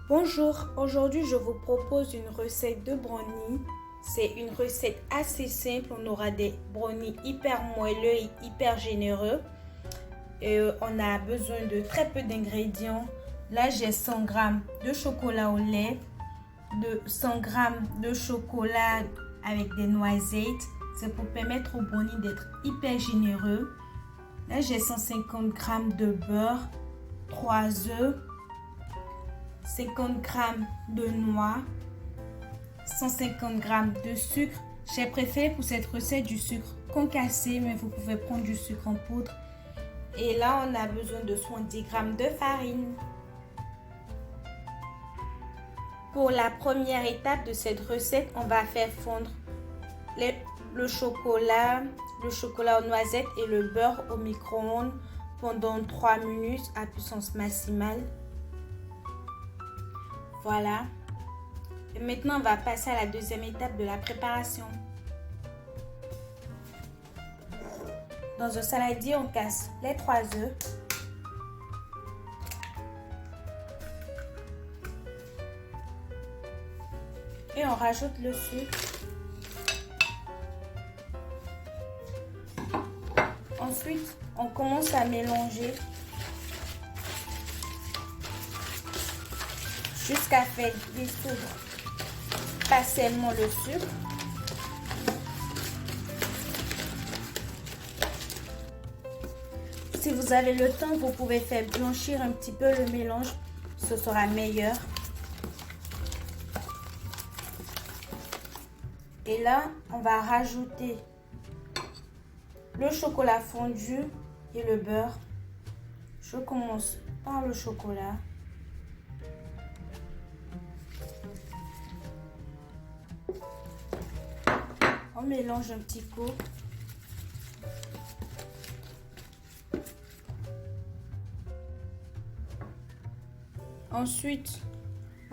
Bonjour, aujourd'hui je vous propose une recette de brownie. C'est une recette assez simple, on aura des brownies hyper moelleux et hyper généreux. On a besoin de très peu d'ingrédients. Là j'ai 100 g de chocolat au lait, de 100 g de chocolat avec des noisettes. C'est pour permettre au brownie d'être hyper généreux. Là j'ai 150 g de beurre, 3 œufs, 50 g de noix, 150 g de sucre. J'ai préféré pour cette recette du sucre concassé, mais vous pouvez prendre du sucre en poudre. Et là, on a besoin de 70 g de farine. Pour la première étape de cette recette, on va faire fondre le chocolat aux noisettes et le beurre au micro-ondes pendant 3 minutes à puissance maximale. Voilà. Et maintenant, on va passer à la deuxième étape de la préparation. Dans un saladier, on casse les 3 œufs. Et on rajoute le sucre. Ensuite, on commence à mélanger jusqu'à faire dissoudre partiellement le sucre. Si vous avez le temps, vous pouvez faire blanchir un petit peu le mélange, ce sera meilleur. Et là, on va rajouter le chocolat fondu et le beurre. Je commence par le chocolat. On mélange un petit coup. Ensuite,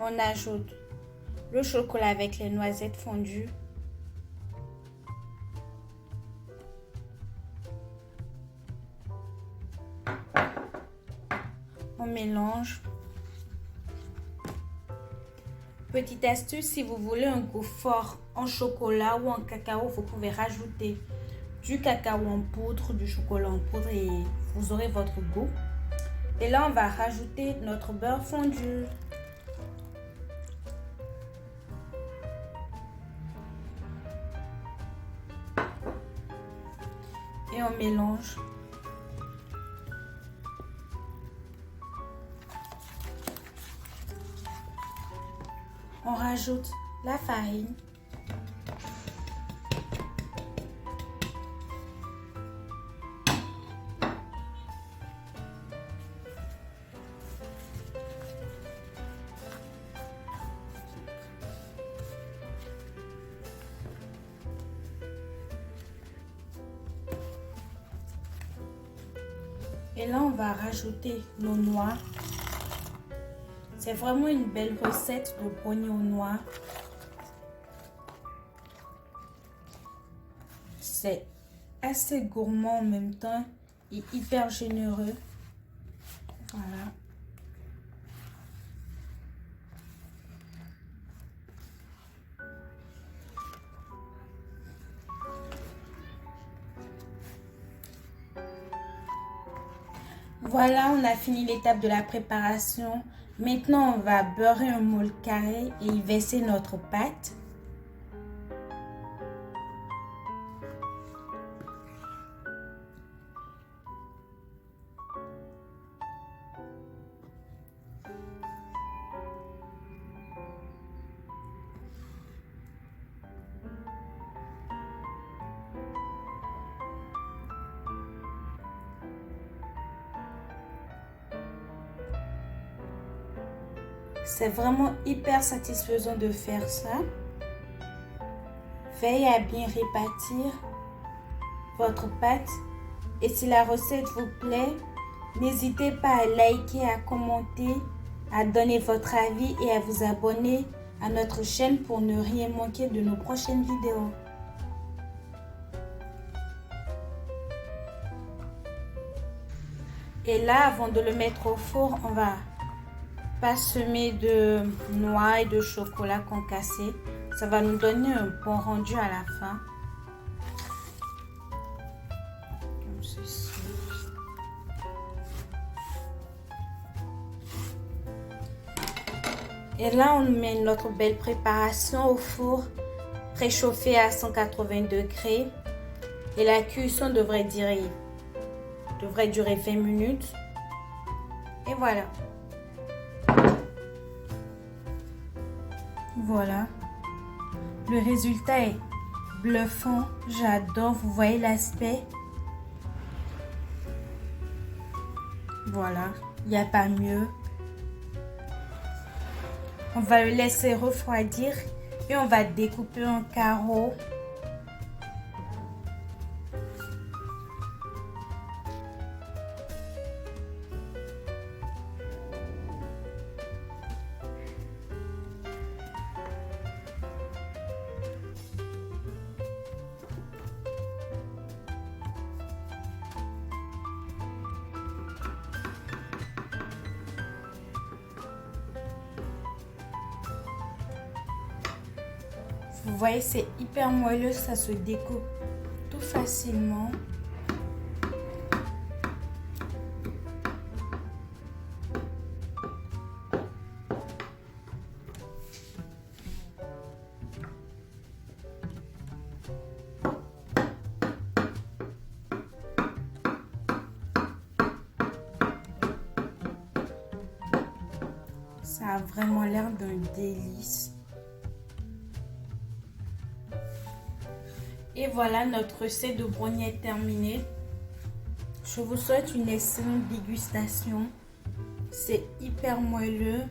on ajoute le chocolat avec les noisettes fondues. On mélange. Petite astuce, si vous voulez un goût fort en chocolat ou en cacao, vous pouvez rajouter du cacao en poudre, du chocolat en poudre et vous aurez votre goût. Et là, on va rajouter notre beurre fondu. Et on mélange. On rajoute la farine. Et là, on va rajouter nos noix. C'est vraiment une belle recette de brownie aux noix. C'est assez gourmand en même temps et hyper généreux. Voilà. Voilà, on a fini l'étape de la préparation. Maintenant, on va beurrer un moule carré et y verser notre pâte. C'est vraiment hyper satisfaisant de faire ça. Veillez à bien répartir votre pâte. Et si la recette vous plaît, n'hésitez pas à liker, à commenter, à donner votre avis et à vous abonner à notre chaîne pour ne rien manquer de nos prochaines vidéos. Et là, avant de le mettre au four, on va parsemé de noix et de chocolat concassé. Ça va nous donner un bon rendu à la fin. Comme ceci. Et là, on met notre belle préparation au four préchauffé à 180 degrés. Et la cuisson devrait durer 20 minutes. Et voilà. Voilà. Le résultat est bluffant. J'adore. Vous voyez l'aspect. Voilà. Il n'y a pas mieux. On va le laisser refroidir et on va découper en carreaux. Vous voyez, c'est hyper moelleux, ça se découpe tout facilement. Ça a vraiment l'air d'un délice. Et voilà, notre recette de brownie est terminée. Je vous souhaite une excellente dégustation. C'est hyper moelleux.